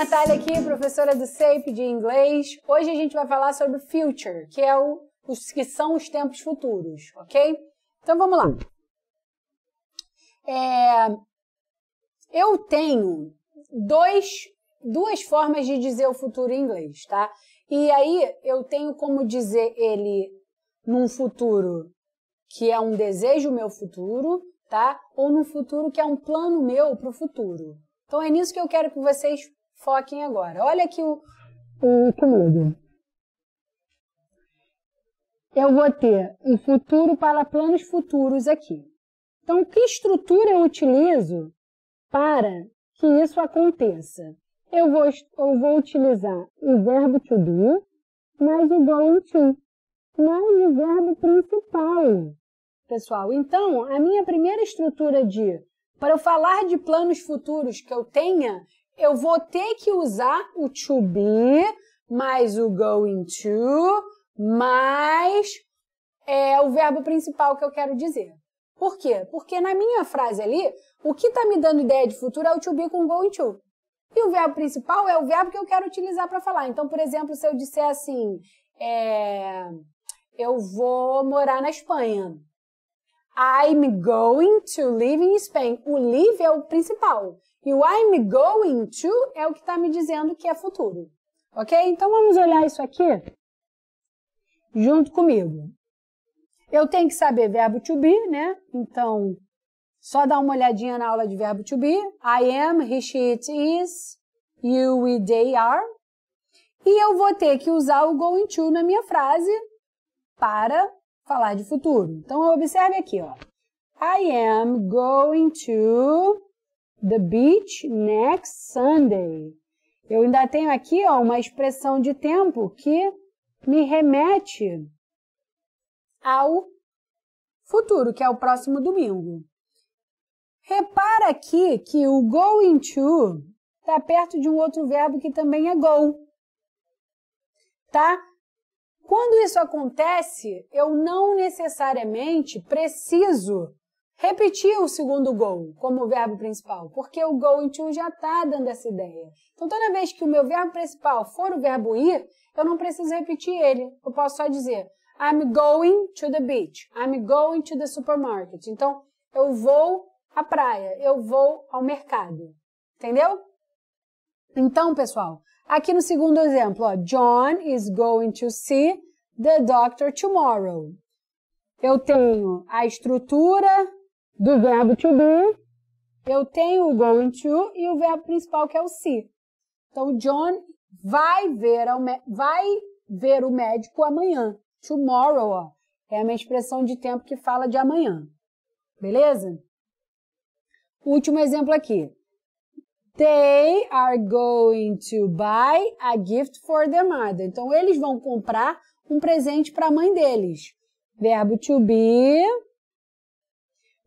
Natália aqui, professora do SAPE de inglês. Hoje a gente vai falar sobre future, que é que são os tempos futuros, ok? Então vamos lá. Eu tenho duas formas de dizer o futuro em inglês, tá? E aí eu tenho como dizer ele num futuro que é um desejo meu futuro, tá? Ou num futuro que é um plano meu para o futuro. Então é nisso que eu quero que vocês foquem agora. Olha aqui comigo. Eu vou ter um futuro para planos futuros aqui. Então, que estrutura eu utilizo para que isso aconteça? Eu vou utilizar o verbo to be mais o going to, mais o verbo principal. Pessoal, então, a minha primeira estrutura para eu falar de planos futuros que eu tenha, eu vou ter que usar o to be, mais o going to, mais o verbo principal que eu quero dizer. Por quê? Porque na minha frase ali, o que está me dando ideia de futuro é o to be com going to. E o verbo principal é o verbo que eu quero utilizar para falar. Então, por exemplo, se eu disser assim, eu vou morar na Espanha. I'm going to live in Spain. O live é o principal. E o I'm going to é o que está me dizendo que é futuro. Ok? Então, vamos olhar isso aqui junto comigo. Eu tenho que saber verbo to be, né? Então, só dar uma olhadinha na aula de verbo to be. I am, he, she, it is, you, we, they are. E eu vou ter que usar o going to na minha frase para falar de futuro. Então, observe aqui, ó. I am going to the beach next Sunday. Eu ainda tenho aqui, ó, uma expressão de tempo que me remete ao futuro, que é o próximo domingo. Repara aqui que o going to está perto de um outro verbo que também é go. Tá? Quando isso acontece, eu não necessariamente preciso repetir o segundo go como verbo principal, porque o going to já está dando essa ideia. Então, toda vez que o meu verbo principal for o verbo ir, eu não preciso repetir ele. Eu posso só dizer I'm going to the beach. I'm going to the supermarket. Então, eu vou à praia, eu vou ao mercado. Entendeu? Então, pessoal, aqui no segundo exemplo, ó, John is going to see the doctor tomorrow. Eu tenho a estrutura do verbo to be, eu tenho o going to e o verbo principal que é o see. Então, John vai ver o médico amanhã. Tomorrow, ó, é a minha expressão de tempo que fala de amanhã. Beleza? Último exemplo aqui. They are going to buy a gift for their mother. Então, eles vão comprar um presente para a mãe deles. Verbo to be,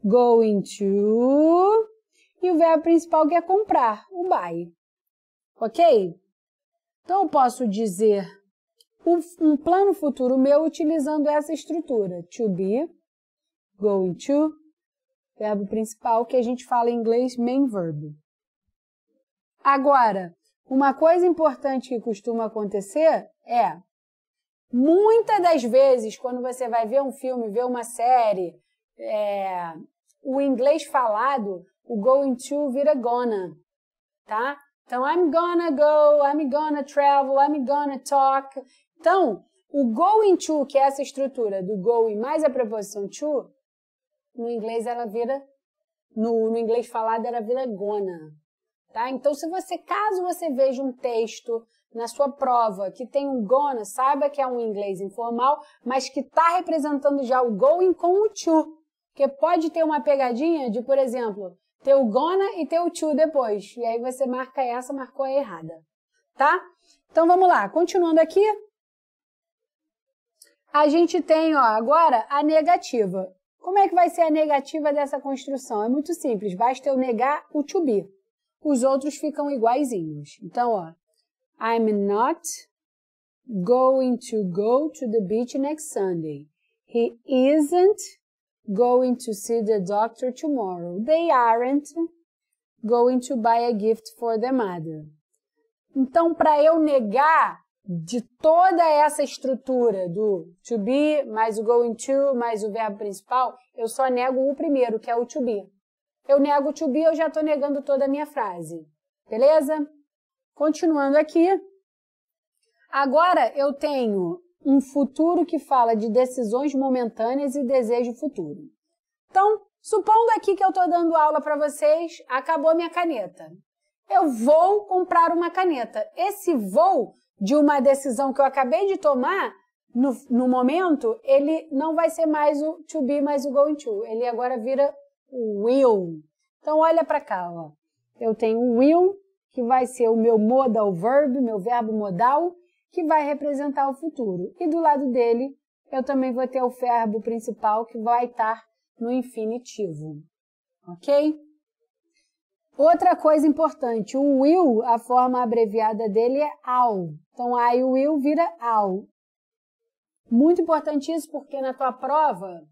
going to, e o verbo principal que é comprar, o buy. Ok? Então, eu posso dizer um plano futuro meu utilizando essa estrutura. To be, going to, verbo principal que a gente fala em inglês main verb. Agora, uma coisa importante que costuma acontecer é, muitas das vezes, quando você vai ver um filme, ver uma série, o inglês falado, o going to vira gonna, tá? Então, I'm gonna go, I'm gonna travel, I'm gonna talk. Então, o going to, que é essa estrutura do go e mais a preposição to, no inglês ela vira, no inglês falado ela vira gonna. Tá? Então, caso você veja um texto na sua prova que tem um gonna, saiba que é um inglês informal, mas que está representando já o going com o to. Porque pode ter uma pegadinha de, por exemplo, ter o gonna e ter o to depois. E aí você marcou a errada. Tá? Então, vamos lá. Continuando aqui. A gente tem, ó, agora a negativa. Como é que vai ser a negativa dessa construção? É muito simples. Basta eu negar o to be. Os outros ficam iguaizinhos. Então, ó, I'm not going to go to the beach next Sunday. He isn't going to see the doctor tomorrow. They aren't going to buy a gift for their mother. Então, para eu negar de toda essa estrutura do to be, mais o going to, mais o verbo principal, eu só nego o primeiro, que é o to be. Eu nego o to be, eu já estou negando toda a minha frase. Beleza? Continuando aqui. Agora eu tenho um futuro que fala de decisões momentâneas e desejo futuro. Então, supondo aqui que eu estou dando aula para vocês, acabou a minha caneta. Eu vou comprar uma caneta. Esse vou de uma decisão que eu acabei de tomar, no momento, ele não vai ser mais o to be, mais o going to. Ele agora vira o will. Então, olha para cá, ó. Eu tenho o will, que vai ser o meu modal verb, meu verbo modal, que vai representar o futuro. E do lado dele, eu também vou ter o verbo principal, que vai estar no infinitivo. Ok? Outra coisa importante, o will, a forma abreviada dele é all. Então, I will vira all. Muito importante isso, porque na tua prova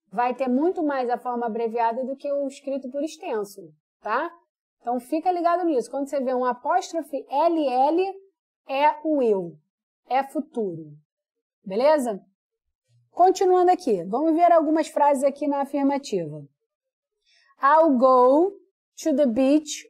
vai ter muito mais a forma abreviada do que o escrito por extenso, tá? Então, fica ligado nisso. Quando você vê um apóstrofe LL, é will, é futuro. Beleza? Continuando aqui, vamos ver algumas frases aqui na afirmativa. I'll go to the beach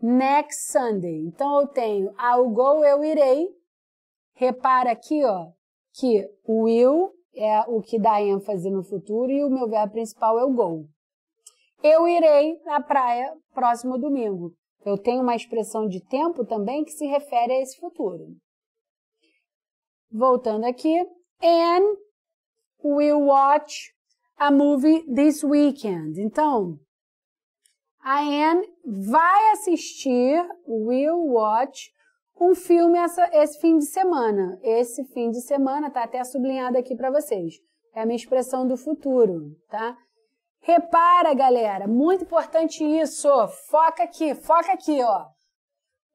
next Sunday. Então, eu tenho I'll go, eu irei. Repara aqui, ó, que o will é o que dá ênfase no futuro e o meu verbo principal é o go. Eu irei na praia próximo domingo. Eu tenho uma expressão de tempo também que se refere a esse futuro. Voltando aqui. And we'll watch a movie this weekend. Então, a Anne vai assistir, will watch, um filme esse fim de semana. Esse fim de semana está até sublinhado aqui para vocês. É a minha expressão do futuro, tá? Repara, galera, muito importante isso. Foca aqui, ó.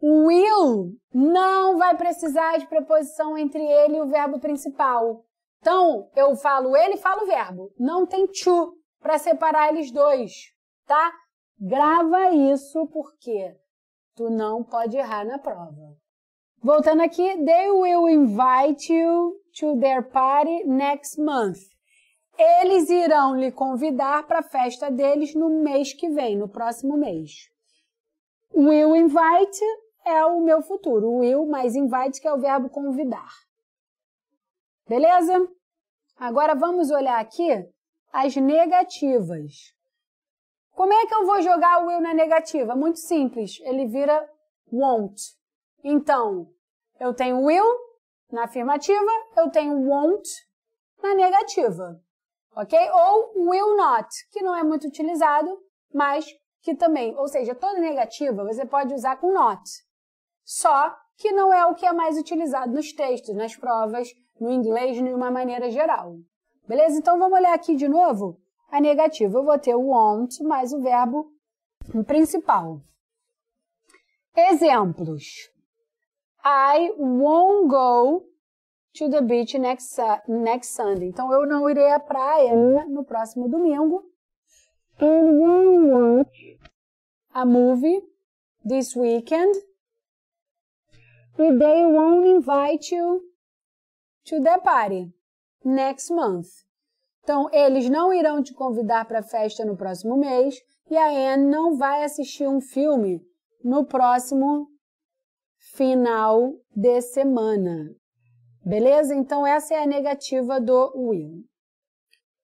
O will não vai precisar de preposição entre ele e o verbo principal. Então, eu falo ele e falo o verbo. Não tem to para separar eles dois, tá? Grava isso porque tu não pode errar na prova. Voltando aqui, they will invite you to their party next month. Eles irão lhe convidar para a festa deles no mês que vem, no próximo mês. Will invite é o meu futuro. Will mais invite, que é o verbo convidar. Beleza? Agora vamos olhar aqui as negativas. Como é que eu vou jogar o will na negativa? Muito simples. Ele vira won't. Então, eu tenho will na afirmativa, eu tenho won't na negativa. Ok? Ou will not, que não é muito utilizado, mas que também, ou seja, toda negativa você pode usar com not. Só que não é o que é mais utilizado nos textos, nas provas, no inglês, de uma maneira geral. Beleza? Então, vamos olhar aqui de novo a negativa. Eu vou ter o won't mais o verbo principal. Exemplos. I won't go to the beach next Sunday. Então, eu não irei à praia no próximo domingo. I won't watch a movie this weekend. And they won't invite you to the party next month. Então, eles não irão te convidar para a festa no próximo mês e a Anne não vai assistir um filme no próximo final de semana. Beleza? Então, essa é a negativa do will.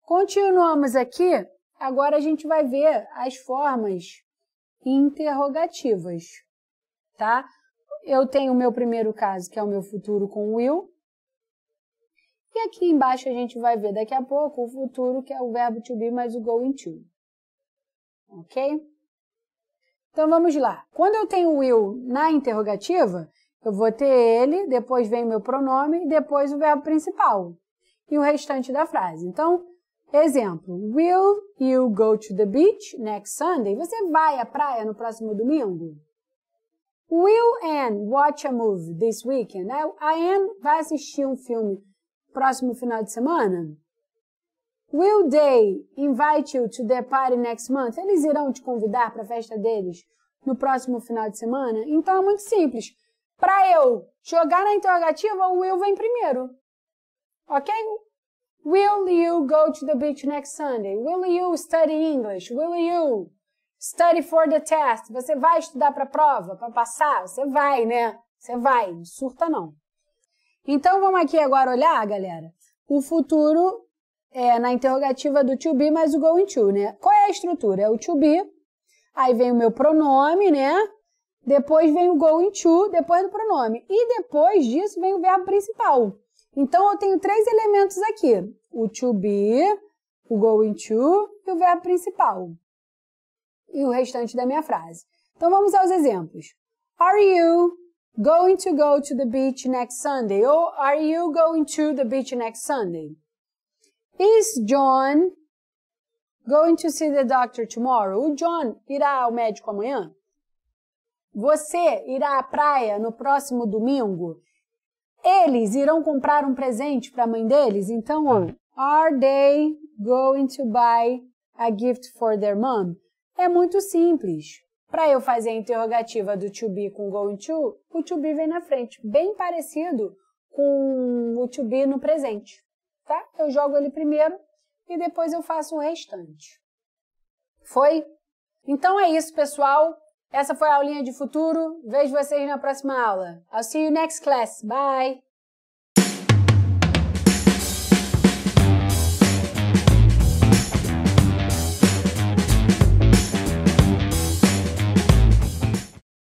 Continuamos aqui. Agora, a gente vai ver as formas interrogativas, tá? Eu tenho o meu primeiro caso, que é o meu futuro com will. E aqui embaixo a gente vai ver daqui a pouco o futuro, que é o verbo to be mais o going to. Ok? Então, vamos lá. Quando eu tenho will na interrogativa, eu vou ter ele, depois vem o meu pronome e depois o verbo principal. E o restante da frase. Então, exemplo. Will you go to the beach next Sunday? Você vai à praia no próximo domingo? Will Anne watch a movie this weekend? A Anne vai assistir um filme próximo final de semana? Will they invite you to their party next month? Eles irão te convidar para a festa deles no próximo final de semana? Então, é muito simples. Para eu jogar na interrogativa, o will vem primeiro. Ok? Will you go to the beach next Sunday? Will you study English? Will you study for the test? Você vai estudar para a prova, para passar? Você vai, né? Você vai, não surta não. Então, vamos aqui agora olhar, galera, o futuro na interrogativa do to be mais o going to, né? Qual é a estrutura? É o to be, aí vem o meu pronome, né? Depois vem o going to, depois do pronome. E depois disso vem o verbo principal. Então, eu tenho 3 elementos aqui. O to be, o going to e o verbo principal. E o restante da minha frase. Então, vamos aos exemplos. Are you going to go to the beach next Sunday? Ou are you going to the beach next Sunday? Is John going to see the doctor tomorrow? O John irá ao médico amanhã? Você irá à praia no próximo domingo? Eles irão comprar um presente para a mãe deles? Então, are they going to buy a gift for their mom? É muito simples. Para eu fazer a interrogativa do to be com going to, o to be vem na frente. Bem parecido com o to be no presente. Tá? Eu jogo ele primeiro e depois eu faço o restante. Foi? Então é isso, pessoal. Essa foi a aulinha de futuro. Vejo vocês na próxima aula. I'll see you next class. Bye!